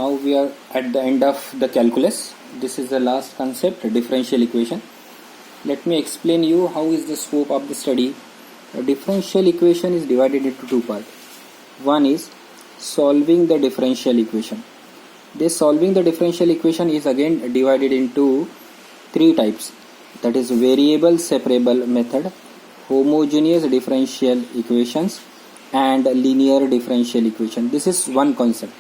now we are at the end of the calculus. This is the last concept, differential equation. Let me explain you how is the scope of the study. A differential equation is divided into two parts. One is solving the differential equation. This solving the differential equation is again divided into three types. That is variable separable method, homogeneous differential equations, and linear differential equation. This is one concept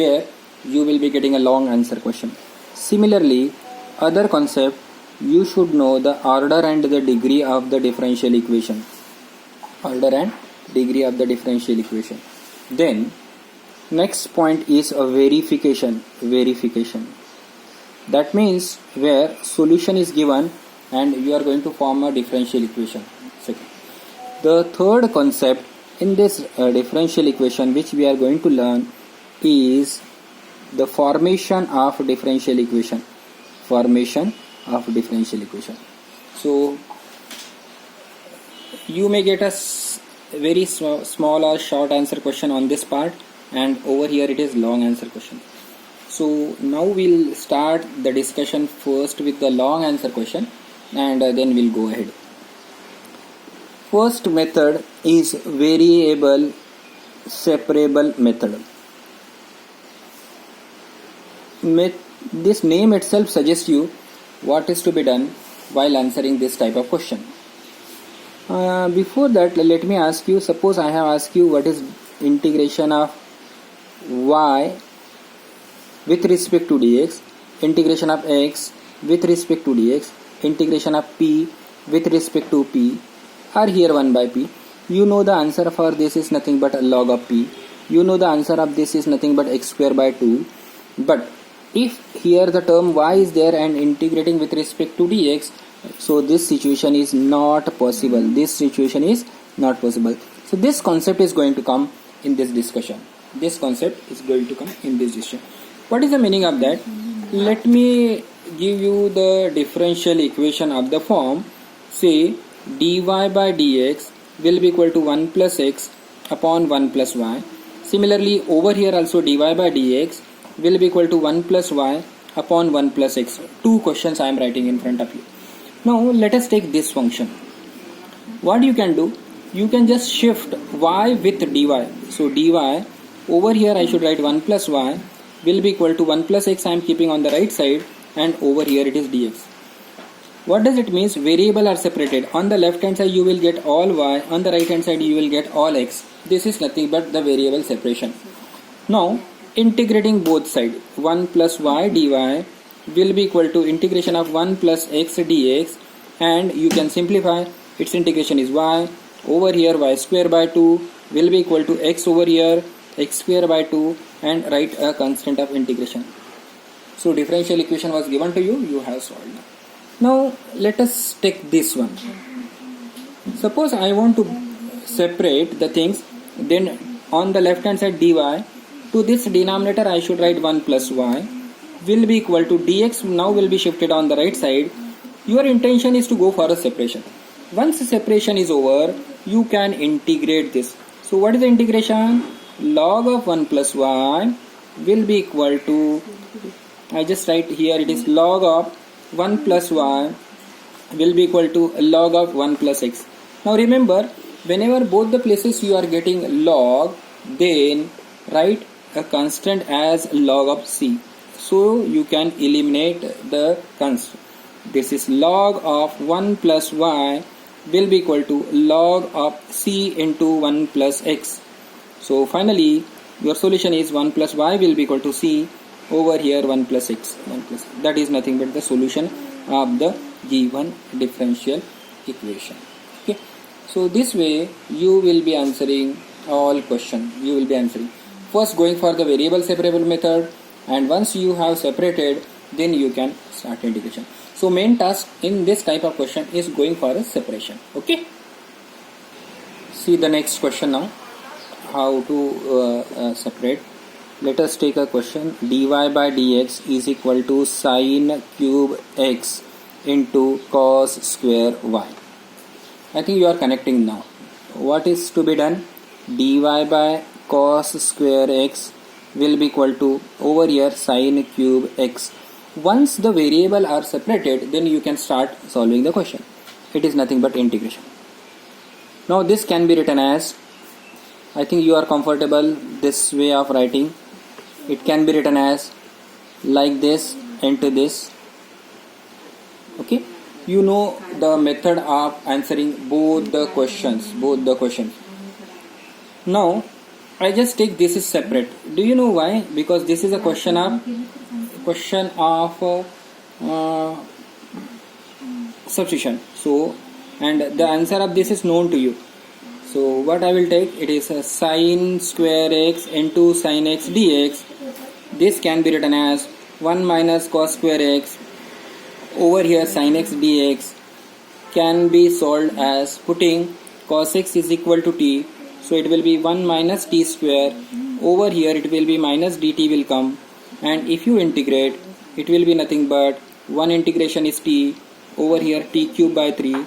where you will be getting a long answer question. Similarly, other concept, you should know the order and the degree of the differential equation. Order and degree of the differential equation. Then next point is a verification. That means where solution is given and you are going to form a differential equation. Second. The third concept in this differential equation which we are going to learn is the formation of differential equation. So you may get a very small or short answer question on this part, and over here it is long answer question. So now we'll start the discussion first with the long answer question, and then we'll go ahead. First method is variable separable method. This name itself suggests you what is to be done while answering this type of question. Before that, let me ask you, suppose I have asked you what is integration of y with respect to dx, integration of x with respect to dx, integration of p with respect to p, are here 1 by p. You know the answer for this is nothing but log of p. You know the answer of this is nothing but x square by 2. But if here the term y is there and integrating with respect to dx, so this situation is not possible. So this concept is going to come in this discussion. What is the meaning of that? Let me give you the differential equation of the form. Say dy by dx will be equal to 1 plus x upon 1 plus y. Similarly, over here also dy by dx will be equal to 1 plus y upon 1 plus x. Two questions I am writing in front of you. Now let us take this function. What you can do? You can just shift y with dy. So dy over here I should write 1 plus y will be equal to 1 plus x I am keeping on the right side, and over here it is dx. What does it mean? Variable are separated. On the left hand side you will get all y, on the right hand side you will get all x. This is nothing but the variable separation. Now integrating both sides, 1 plus y dy will be equal to integration of 1 plus x dx, and you can simplify. Its integration is y. Over here y square by 2 will be equal to x over here, x square by 2, and write a constant of integration. So differential equation was given to you, you have solved. Now let us take this one. Suppose I want to separate the things, then on the left hand side dy, to this denominator I should write 1 plus y will be equal to dx now will be shifted on the right side. Your intention is to go for a separation. Once separation is over, you can integrate this. So what is the integration? Log of 1 plus y will be equal to, I just write here, it is log of 1 plus y will be equal to log of 1 plus x. Now remember, whenever both the places you are getting log, then write a constant as log of c. So you can eliminate the constant. This is log of 1 plus y will be equal to log of c into 1 plus x. So finally your solution is 1 plus y will be equal to c, over here 1 plus x. That is nothing but the solution of the given differential equation. Okay. So this way you will be answering all questions. First going for the variable separable method, and once you have separated, then you can start integration. So main task in this type of question is going for a separation. Okay. See the next question now. How to separate. Let us take a question. Dy by dx is equal to sine cube x into cos square y. I think you are connecting now. What is to be done? Dy by cos square x will be equal to over here sine cube x. Once the variable are separated, then you can start solving the question. It is nothing but integration. Now this can be written as, I think you are comfortable this way of writing. It can be written as like this into this. Okay, you know the method of answering both the questions. Now I just take this is separate. Do you know why? Because this is a question of substitution. So, and the answer of this is known to you. So what I will take, it is a sine square x into sine x dx. This can be written as 1 minus cos square x over here sine x dx can be solved as putting cos x is equal to t. So it will be 1 minus t square. Over here it will be minus dt will come, and if you integrate, it will be nothing but 1 integration is t, over here t cube by 3.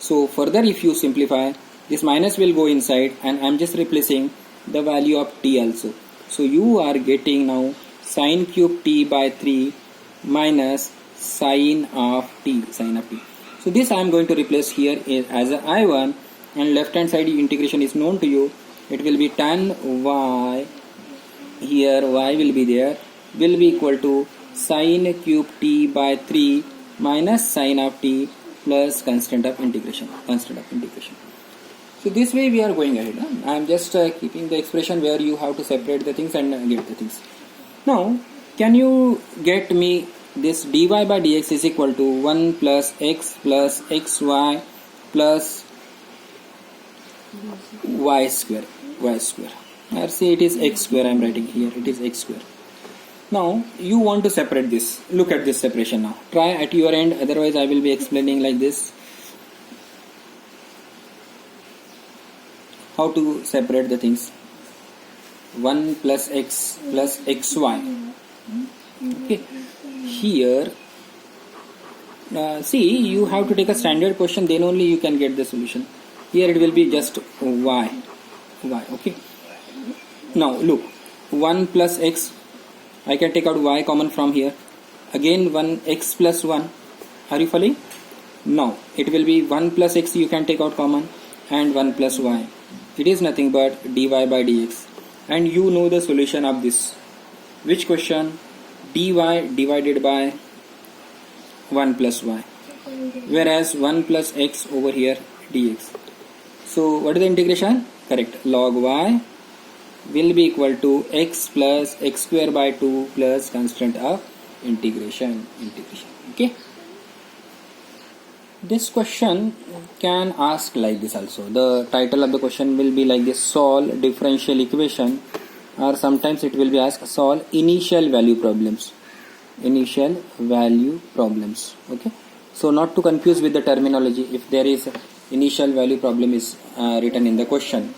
So further if you simplify, this minus will go inside, and I am just replacing the value of t also. So you are getting now sine cube t by 3 minus sine of t. So this I am going to replace here as a I1, and left hand side integration is known to you. It will be tan y, here y will be there, will be equal to sine cube t by 3 minus sine of t plus constant of integration. So this way we are going ahead. I am just keeping the expression where you have to separate the things and get the things. Now can you get me this dy by dx is equal to 1 plus xy plus y square. Or say it is x square, I am writing here, it is x square. Now you want to separate this. Look at this separation now. Try at your end, otherwise I will be explaining like this. How to separate the things. 1 plus x plus xy. Okay. Here, see, you have to take a standard question, then only you can get the solution. Here it will be just y. Okay. Now look, 1 plus x, I can take out y common from here. Again 1 x plus 1. Are you following? Now it will be 1 plus x you can take out common, and 1 plus y. It is nothing but dy by dx. And you know the solution of this. Which question? Dy divided by 1 plus y. Whereas 1 plus x over here dx. So what is the integration? Correct. Log y will be equal to x plus x square by 2 plus constant of integration. Okay. This question can ask like this also. The title of the question will be like this: solve differential equation, or sometimes it will be asked solve initial value problems. Okay. So not to confuse with the terminology, if there is initial value problem is written in the question.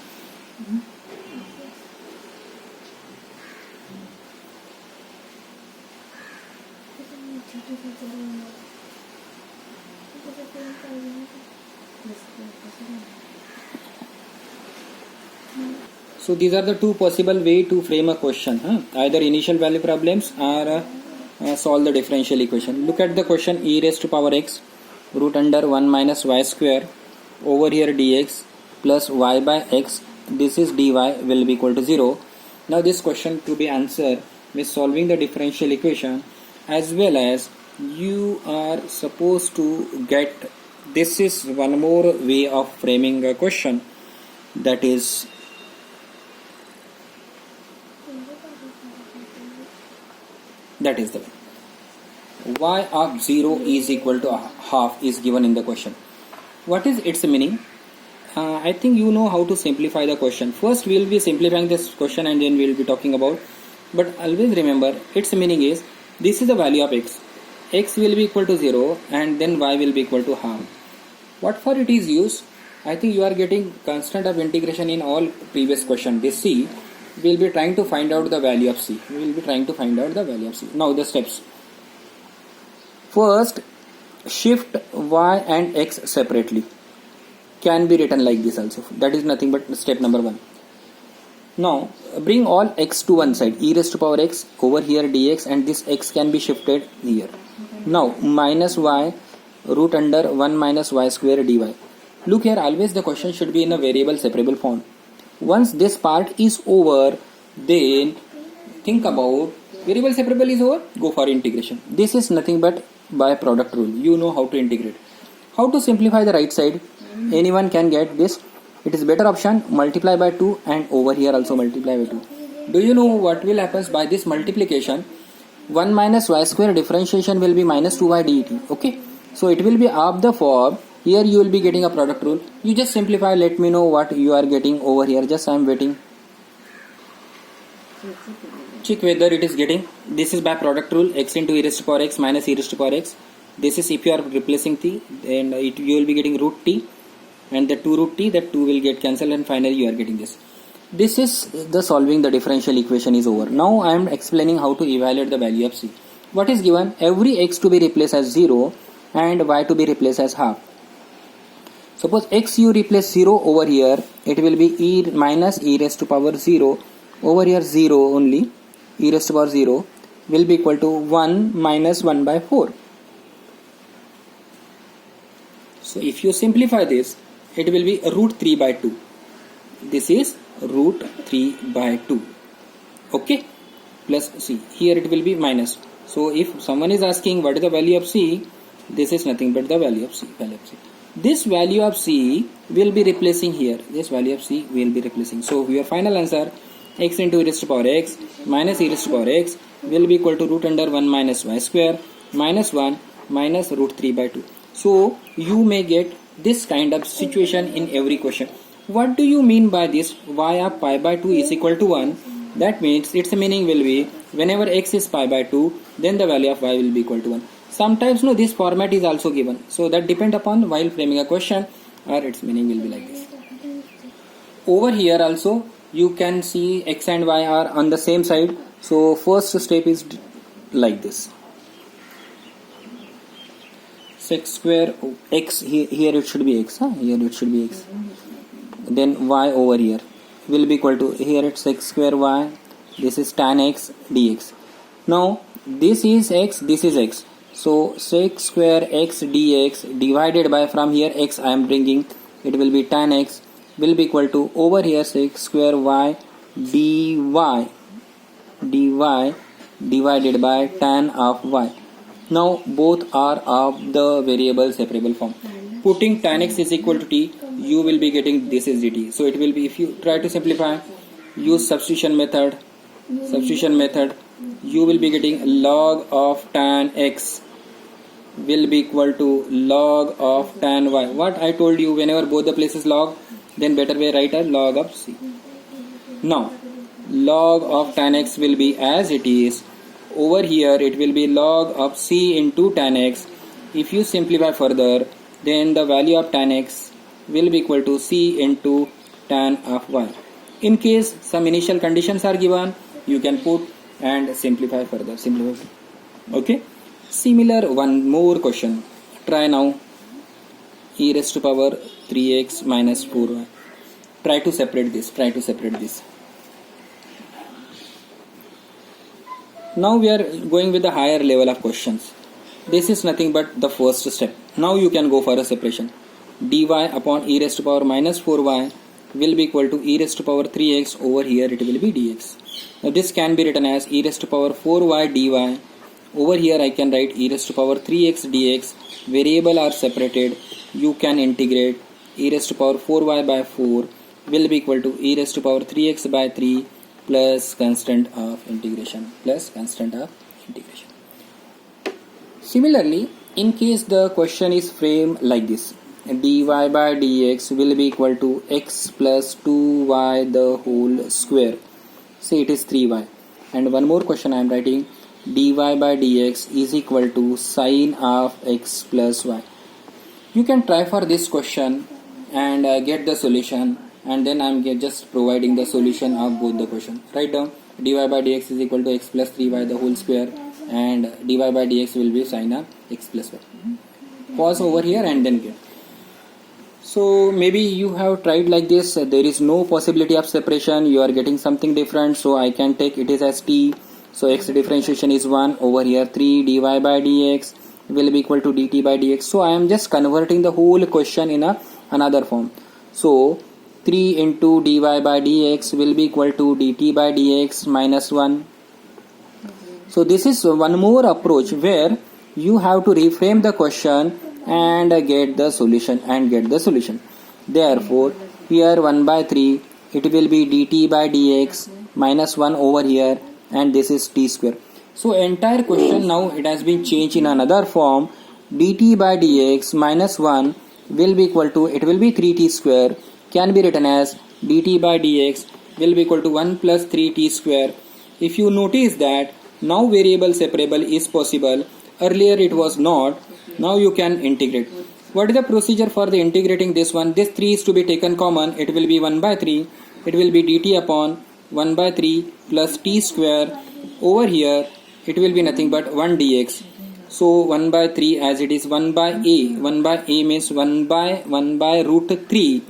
So these are the two possible way to frame a question. Either initial value problems or solve the differential equation. Look at the question: e raised to power x root under 1 minus y square over here dx plus y by x. This is dy will be equal to 0. Now this question to be answered with solving the differential equation, as well as you are supposed to get, this is one more way of framing a question, that is the way. Y of 0 is equal to half is given in the question. What is its meaning? I think you know how to simplify the question. First we will be simplifying this question and then we will be talking about. But always remember, its meaning is, this is the value of x. X will be equal to 0 and then y will be equal to half. What for it is used? I think you are getting constant of integration in all previous question. This C, we will be trying to find out the value of C. Now the steps. First, shift y and x separately. Can be written like this also. That is nothing but step number 1. Now bring all x to one side, e raised to power x over here dx, and this x can be shifted here. Now minus y root under 1 minus y square dy. Look here, always the question should be in a variable separable form. Once this part is over, then think about variable separable is over, go for integration. This is nothing but by product rule. You know how to integrate. How to simplify the right side? Anyone can get this. It is better option, multiply by 2 and over here also multiply by 2. Do you know what will happen by this multiplication? 1 minus y square differentiation will be minus 2y dt. Okay. So it will be of the form. Here you will be getting a product rule. You just simplify, let me know what you are getting over here. Just I am waiting. Check whether it is getting. This is by product rule, x into e raised to power x minus e raised to power x. This is if you are replacing t, then you will be getting root t, and the 2 root t, that 2 will get cancelled, and finally you are getting this. This is the solving the differential equation is over. Now I am explaining how to evaluate the value of c. What is given? Every x to be replaced as 0 and y to be replaced as half. Suppose x you replace 0 over here, it will be e minus e raised to power 0. Over here 0 only, e raised to power 0 will be equal to 1 minus 1 by 4. So if you simplify this, it will be root 3 by 2. This is root 3 by 2. Okay, plus c. Here it will be minus. So if someone is asking what is the value of c, this is nothing but the value of c. This value of c will be replacing here. This value of c will be replacing. So your final answer, x into e raised to power x minus e raised to power x will be equal to root under 1 minus y square minus 1 minus root 3 by 2. So you may get this kind of situation in every question. What do you mean by this? Y of pi by 2 is equal to 1. That means its meaning will be whenever x is pi by 2, then the value of y will be equal to 1. Sometimes no, this format is also given. So that depend upon while framing a question, or its meaning will be like this. Over here also you can see x and y are on the same side. So first step is like this. X square x, here it should be x, here it should be x, then y over here will be equal to, here it's x square y, this is tan x dx. Now this is x, this is x, so sec square x dx divided by, from here x I am bringing, it will be tan x will be equal to over here sec square y dy divided by tan of y. Now both are of the variable separable form. Putting tan x is equal to t, you will be getting this is dt. So it will be, if you try to simplify, use substitution method, you will be getting log of tan x will be equal to log of tan y. What I told you, whenever both the places log, then better way write a log of c. Now log of tan x will be as it is. Over here it will be log of c into tan x. If you simplify further, then the value of tan x will be equal to c into tan of y. In case some initial conditions are given, you can put and simplify further. Okay. Similar one more question. Try now. E raised to power 3x minus 4y. Try to separate this. Now we are going with the higher level of questions. This is nothing but the first step. Now you can go for a separation. dy upon e raised to power minus 4y will be equal to e raised to power 3x, over here it will be dx. Now this can be written as e raised to power 4y dy. Over here I can write e raised to power 3x dx. Variable are separated. You can integrate. E raised to power 4y by 4 will be equal to e raised to power 3x by 3 plus constant of integration. Similarly, in case the question is framed like this, dy by dx will be equal to x plus 2y the whole square. Say it is 3y. And one more question I am writing, dy by dx is equal to sine of x plus y. You can try for this question and get the solution, and then I am just providing the solution of both the question. Write down dy by dx is equal to x plus 3y the whole square, and dy by dx will be sine of x plus y. Pause over here and then get. So maybe you have tried like this, there is no possibility of separation, you are getting something different, so I can take it is as t. So x differentiation is 1, over here 3 dy by dx will be equal to dt by dx. So I am just converting the whole question in another form. So 3 into dy by dx will be equal to dt by dx minus 1. So this is one more approach where you have to reframe the question and get the solution. Therefore here 1 by 3 it will be dt by dx minus 1 over here, and this is t square. So entire question now it has been changed in another form. dt by dx minus 1 will be equal to, it will be 3t square, can be written as dt by dx will be equal to 1 plus 3t square. If you notice that now variable separable is possible, earlier it was not. Now you can integrate. What is the procedure for the integrating this one? This 3 is to be taken common, it will be 1 by 3, it will be dt upon 1 by 3 plus t square. Over here it will be nothing but 1 dx. So 1 by 3 as it is 1 by a means 1 by root 3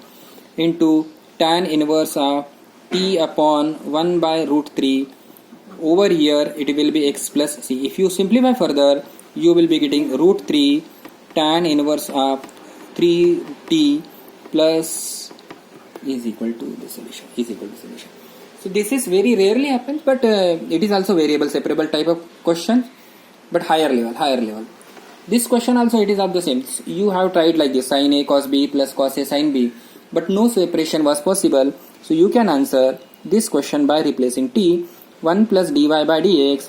into tan inverse of t upon 1 by root 3. Over here it will be x plus c. If you simplify further, you will be getting root 3 tan inverse of 3t plus is equal to the solution. So this is very rarely happens, but it is also variable separable type of question, but higher level. This question also it is of the same. You have tried like this, sin a cos b plus cos a sin b, but no separation was possible. So you can answer this question by replacing t. 1 plus dy by dx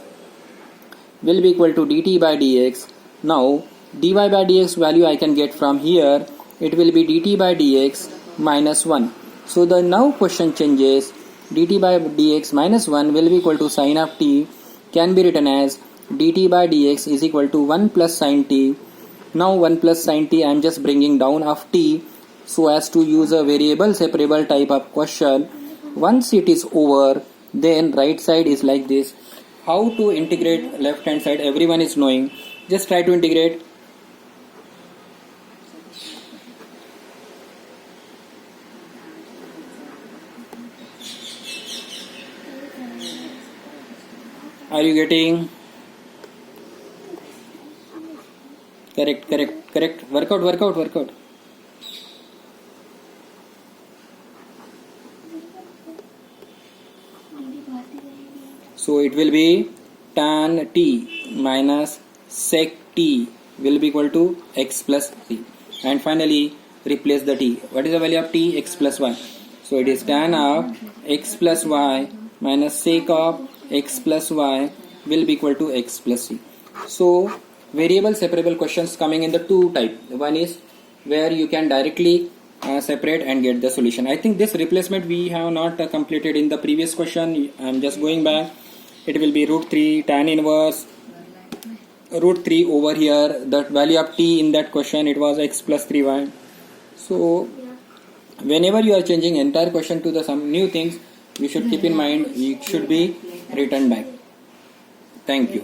will be equal to dt by dx. Now dy by dx value I can get from here, it will be dt by dx minus 1. So the now question changes, dt by dx minus 1 will be equal to sin of t, can be written as dt by dx is equal to 1 plus sin t. Now 1 plus sin t I am just bringing down of t so as to use a variable separable type of question. Once it is over, then right side is like this. How to integrate left hand side everyone is knowing. Just try to integrate. Are you getting? Correct. Work out. So it will be tan t minus sec t will be equal to x plus c. And finally replace the t. What is the value of t? X plus y. So it is tan of x plus y minus sec of x plus y will be equal to x plus c. So variable separable questions coming in the two type. One is where you can directly separate and get the solution. I think this replacement we have not completed in the previous question. I am just going back. It will be root 3 tan inverse root 3 over here. The value of t in that question it was x plus 3y. So whenever you are changing entire question to the some new things, you should keep in mind it should be written back. Thank you.